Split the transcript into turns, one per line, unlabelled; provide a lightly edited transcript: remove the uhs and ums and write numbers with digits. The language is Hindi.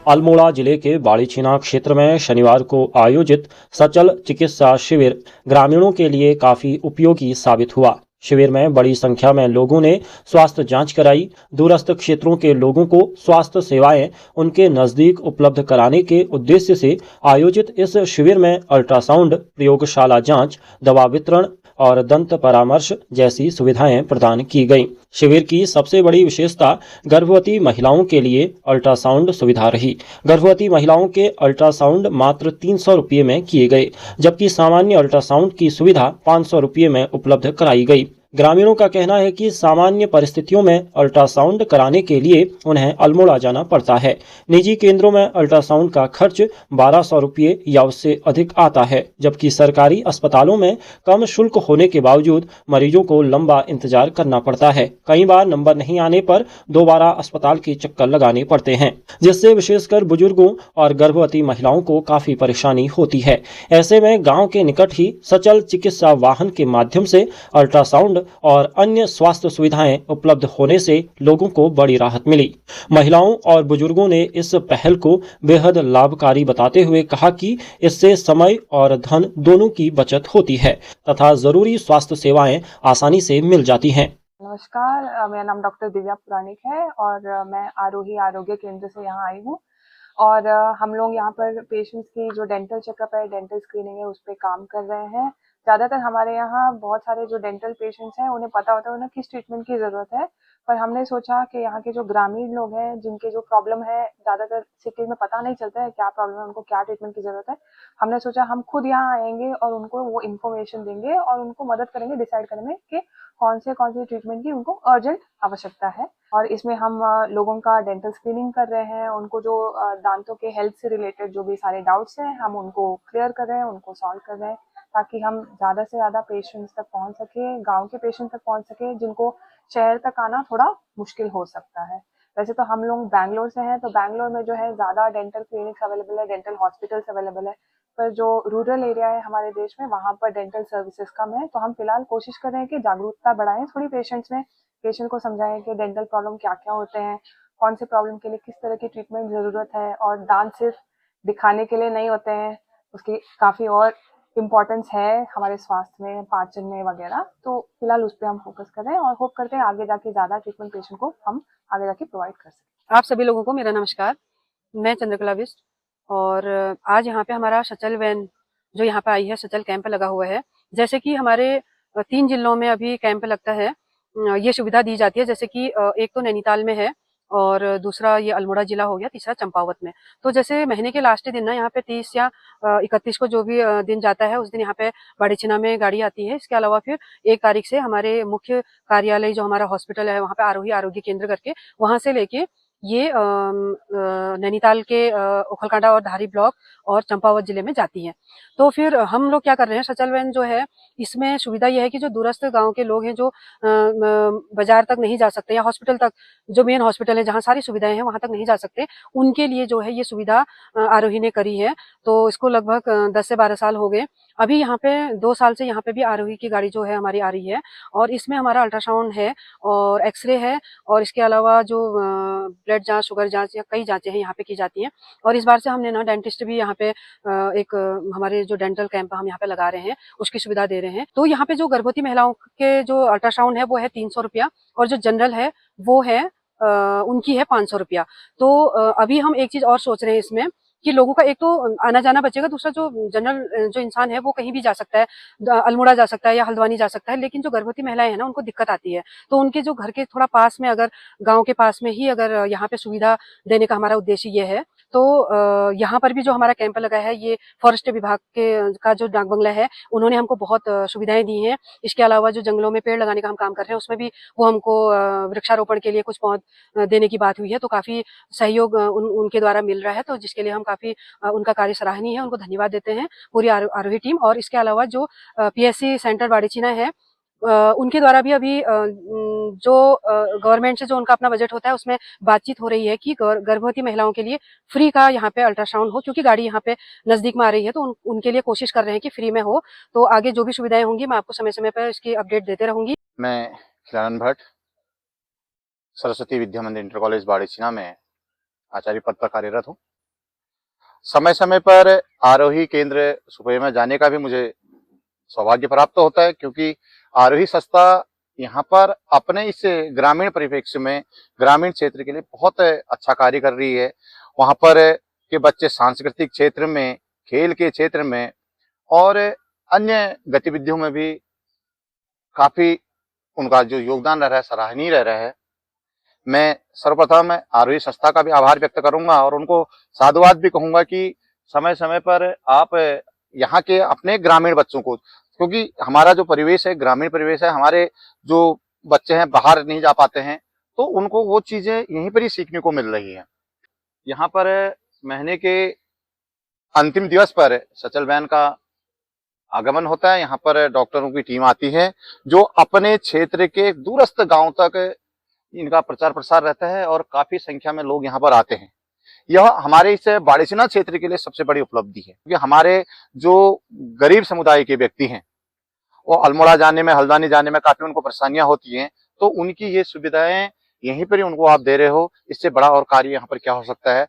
अल्मोड़ा जिले के बाड़ीछीना क्षेत्र में शनिवार को आयोजित सचल चिकित्सा शिविर ग्रामीणों के लिए काफी उपयोगी साबित हुआ। शिविर में बड़ी संख्या में लोगों ने स्वास्थ्य जांच कराई। दूरस्थ क्षेत्रों के लोगों को स्वास्थ्य सेवाएं उनके नजदीक उपलब्ध कराने के उद्देश्य से आयोजित इस शिविर में अल्ट्रासाउंड, प्रयोगशाला जांच, दवा वितरण और दंत परामर्श जैसी सुविधाएं प्रदान की गईं। शिविर की सबसे बड़ी विशेषता गर्भवती महिलाओं के लिए अल्ट्रासाउंड सुविधा रही। गर्भवती महिलाओं के अल्ट्रासाउंड मात्र 300 रुपये में किए गए, जबकि सामान्य अल्ट्रासाउंड की सुविधा 500 रुपये में उपलब्ध कराई गई। ग्रामीणों का कहना है कि सामान्य परिस्थितियों में अल्ट्रासाउंड कराने के लिए उन्हें अल्मोड़ा जाना पड़ता है। निजी केंद्रों में अल्ट्रासाउंड का खर्च 1200 रुपये या उससे अधिक आता है, जबकि सरकारी अस्पतालों में कम शुल्क होने के बावजूद मरीजों को लंबा इंतजार करना पड़ता है। कई बार नंबर नहीं आने पर दोबारा अस्पताल के चक्कर लगाने पड़ते हैं, जिससे विशेषकर बुजुर्गों और गर्भवती महिलाओं को काफी परेशानी होती है। ऐसे में गांव के निकट ही सचल चिकित्सा वाहन के माध्यम से अल्ट्रासाउंड और अन्य स्वास्थ्य सुविधाएं उपलब्ध होने से लोगों को बड़ी राहत मिली। महिलाओं और बुजुर्गों ने इस पहल को बेहद लाभकारी बताते हुए कहा कि इससे समय और धन दोनों की बचत होती है तथा जरूरी स्वास्थ्य सेवाएं आसानी से मिल जाती हैं।
नमस्कार, मेरा नाम डॉक्टर दिव्या पुराणिक है और मैं आरोही आरोग्य केंद्र से यहाँ आई हूँ। और हम लोग यहाँ पर पेशेंट्स की जो डेंटल चेकअप है, डेंटल स्क्रीनिंग है, उस पर काम कर रहे हैं। ज़्यादातर हमारे यहाँ बहुत सारे जो डेंटल पेशेंट्स हैं उन्हें पता होता है उन्हें किस ट्रीटमेंट की ज़रूरत है, पर हमने सोचा कि यहाँ के जो ग्रामीण लोग हैं जिनके जो प्रॉब्लम है, ज़्यादातर सिटी में पता नहीं चलता है क्या प्रॉब्लम है, उनको क्या ट्रीटमेंट की ज़रूरत है। हमने सोचा हम खुद यहाँ आएंगे और उनको वो इन्फॉर्मेशन देंगे और उनको मदद करेंगे डिसाइड करने में कि कौन से ट्रीटमेंट की उनको अर्जेंट आवश्यकता है। और इसमें हम लोगों का डेंटल स्क्रीनिंग कर रहे हैं, उनको जो दांतों के हेल्थ से रिलेटेड जो भी सारे डाउट्स हैं हम उनको क्लियर कर रहे हैं, उनको सॉल्व कर रहे हैं, ताकि हम ज़्यादा से ज़्यादा पेशेंट्स तक पहुंच सके, गांव के पेशेंट तक पहुंच सके जिनको शहर तक आना थोड़ा मुश्किल हो सकता है। वैसे तो हम लोग बैंगलोर से हैं, तो बैंगलोर में जो है ज़्यादा डेंटल क्लिनिक्स अवेलेबल है, डेंटल हॉस्पिटल्स अवेलेबल है, पर जो रूरल एरिया है हमारे देश में वहाँ पर डेंटल सर्विसेज कम है। तो हम फिलहाल कोशिश कर रहे हैं कि जागरूकता बढ़ाएं थोड़ी पेशेंट्स में, पेशेंट को समझाएं कि डेंटल प्रॉब्लम क्या क्या होते हैं, कौन से प्रॉब्लम के लिए किस तरह की ट्रीटमेंट ज़रूरत है, और दांत सिर्फ दिखाने के लिए नहीं होते हैं, उसकी काफ़ी और इम्पोर्टेंस है हमारे स्वास्थ्य में, पाचन में वगैरह। तो फिलहाल उस पर हम फोकस कर रहे हैं और होप करते हैं आगे जाके ज़्यादा ट्रीटमेंट पेशेंट को हम आगे जाके प्रोवाइड कर सकें।
आप सभी लोगों को मेरा नमस्कार। मैं चंद्रकला बिष्ट और आज यहाँ पे हमारा सचल वैन जो यहाँ पे आई है, सचल कैंप लगा हुआ है। जैसे कि हमारे 3 जिलों में अभी कैंप लगता है, ये सुविधा दी जाती है। जैसे कि एक तो नैनीताल में है और दूसरा ये अल्मोड़ा जिला हो गया, तीसरा चंपावत में। तो जैसे महीने के लास्ट दिन ना यहाँ पे 30 या 31 को जो भी दिन जाता है उस दिन यहाँ पे बाड़ीछीना में गाड़ी आती है। इसके अलावा फिर 1 तारीख से हमारे मुख्य कार्यालय जो हमारा हॉस्पिटल है वहाँ पे आरोही आरोग्य केंद्र करके वहां से लेके ये नैनीताल के उखलकांडा और धारी ब्लॉक और चंपावत जिले में जाती है। तो फिर हम लोग क्या कर रहे हैं, सचल वैन जो है इसमें सुविधा यह है कि जो दूरस्थ गांव के लोग हैं जो बाजार तक नहीं जा सकते या हॉस्पिटल तक, जो मेन हॉस्पिटल है जहाँ सारी सुविधाएं हैं वहां तक नहीं जा सकते, उनके लिए जो है ये सुविधा आरोही ने करी है। तो इसको लगभग 10 से 12 साल हो गए। अभी यहाँ पे 2 साल से यहाँ पे भी आरोही की गाड़ी जो है हमारी आ रही है और इसमें हमारा अल्ट्रासाउंड है और एक्सरे है और इसके अलावा जो ब्लड जांच, शुगर जांच या कई जांचें हैं यहाँ पे की जाती हैं। और इस बार से हमने ना डेंटिस्ट भी यहाँ पे एक हमारे जो डेंटल कैंप हम यहाँ पे लगा रहे हैं उसकी सुविधा दे रहे हैं। तो यहाँ पे जो गर्भवती महिलाओं के जो अल्ट्रासाउंड है वो है 300 रुपया और जो जनरल है वो है उनकी है 500 रुपया। तो अभी हम एक चीज और सोच रहे हैं इसमें कि लोगों का एक तो आना जाना बचेगा, दूसरा जो जनरल जो इंसान है वो कहीं भी जा सकता है, अल्मोड़ा जा सकता है या हल्द्वानी जा सकता है, लेकिन जो गर्भवती महिलाएं हैं ना उनको दिक्कत आती है। तो उनके जो घर के थोड़ा पास में, अगर गांव के पास में ही अगर यहाँ पे सुविधा देने का हमारा उद्देश्य ये है। तो यहाँ पर भी जो हमारा कैंप लगा है ये फॉरेस्ट विभाग के का जो डाक बंगला है उन्होंने हमको बहुत सुविधाएं दी हैं। इसके अलावा जो जंगलों में पेड़ लगाने का हम काम कर रहे हैं उसमें भी वो हमको वृक्षारोपण के लिए कुछ पौध देने की बात हुई है। तो काफी सहयोग उनके द्वारा मिल रहा है, तो जिसके लिए हम काफी उनका कार्य सराहनीय है, उनको धन्यवाद देते हैं पूरी आरोही टीम। और इसके अलावा जो पीएससी सेंटर बाड़ीछीना है उनके द्वारा भी अभी जो गवर्नमेंट से जो उनका अपना बजट होता है उसमें बातचीत हो रही है कि गर्भवती महिलाओं के लिए फ्री का यहाँ पे अल्ट्रासाउंड हो, क्योंकि गाड़ी यहाँ पे नजदीक में आ रही है। तो उनके लिए कोशिश कर रहे हैं कि फ्री में हो। तो आगे जो भी सुविधाएं होंगी मैं आपको समय समय पर इसकी अपडेट देते रहूंगी।
मैं खिलारन भट्ट, सरस्वती विद्या मंदिर इंटर कॉलेज बाड़ीछीना में आचार्य पद पर कार्यरत हूँ। समय समय पर आरोही केंद्र सुपे में जाने का भी मुझे सौभाग्य प्राप्त होता है, क्योंकि आरोही संस्था यहाँ पर अपने इस ग्रामीण परिप्रेक्ष्य में ग्रामीण क्षेत्र के लिए बहुत अच्छा कार्य कर रही है। वहाँ पर के बच्चे सांस्कृतिक क्षेत्र में, खेल के क्षेत्र में और अन्य गतिविधियों में भी काफी उनका जो योगदान रह रहा है सराहनीय रह रहा है। मैं सर्वप्रथम आरोही संस्था का भी आभार व्यक्त करूंगा और उनको साधुवाद भी कहूंगा कि समय समय पर आप यहाँ के अपने ग्रामीण बच्चों को, क्योंकि हमारा जो परिवेश है ग्रामीण परिवेश है, हमारे जो बच्चे हैं बाहर नहीं जा पाते हैं, तो उनको वो चीजें यहीं पर ही सीखने को मिल रही है। यहाँ पर महीने के अंतिम दिवस पर सचल वैन का आगमन होता है। यहाँ पर डॉक्टरों की टीम आती है जो अपने क्षेत्र के दूरस्थ गांव तक इनका प्रचार प्रसार रहता है और काफी संख्या में लोग यहाँ पर आते हैं। यह हमारे इस बाड़ीसिना क्षेत्र के लिए सबसे बड़ी उपलब्धि है, क्योंकि हमारे जो गरीब समुदाय के व्यक्ति हैं वो अल्मोड़ा जाने में, हल्द्वानी जाने में काफी उनको परेशानियां होती हैं, तो उनकी ये सुविधाएं यहीं पर ही उनको आप दे रहे हो। इससे बड़ा और कार्य यहाँ पर क्या हो सकता है।